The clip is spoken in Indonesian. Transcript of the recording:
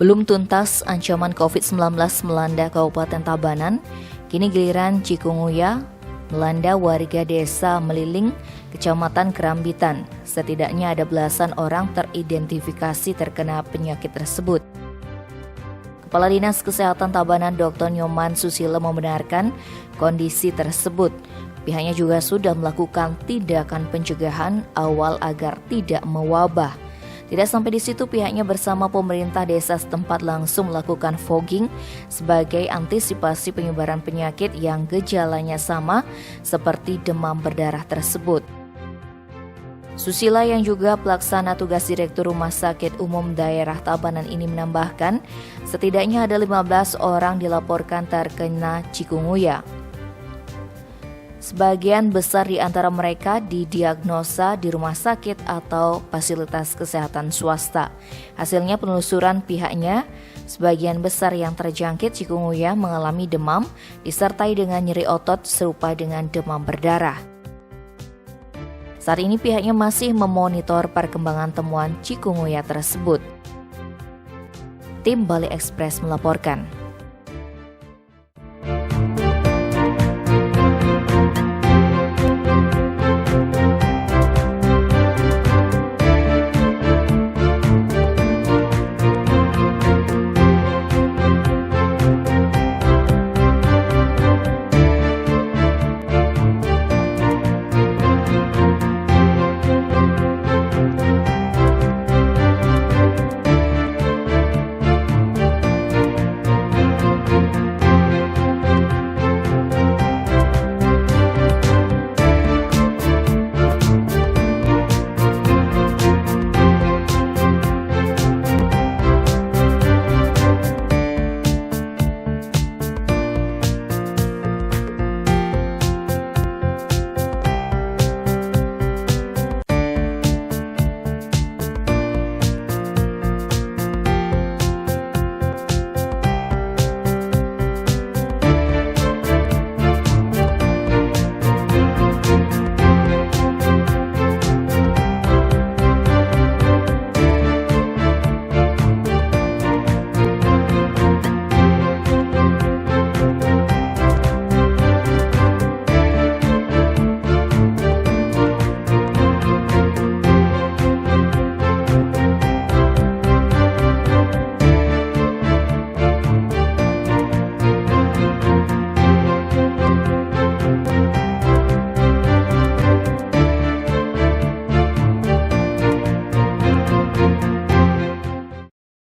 Belum tuntas ancaman COVID-19 melanda Kabupaten Tabanan, kini giliran cikungunya melanda warga desa Meliling, Kecamatan Kerambitan. Setidaknya ada belasan orang teridentifikasi terkena penyakit tersebut. Kepala Dinas Kesehatan Tabanan Dr. Nyoman Susilo membenarkan kondisi tersebut. Pihaknya juga sudah melakukan tindakan pencegahan awal agar tidak mewabah. Tidak sampai di situ, pihaknya bersama pemerintah desa setempat langsung melakukan fogging sebagai antisipasi penyebaran penyakit yang gejalanya sama seperti demam berdarah tersebut. Susila yang juga pelaksana tugas Direktur Rumah Sakit Umum Daerah Tabanan ini menambahkan, setidaknya ada 15 orang dilaporkan terkena cikungunya. Sebagian besar di antara mereka didiagnosa di rumah sakit atau fasilitas kesehatan swasta. Hasilnya penelusuran pihaknya, sebagian besar yang terjangkit cikungunya mengalami demam disertai dengan nyeri otot serupa dengan demam berdarah. Saat ini pihaknya masih memonitor perkembangan temuan cikungunya tersebut. Tim Bali Express melaporkan.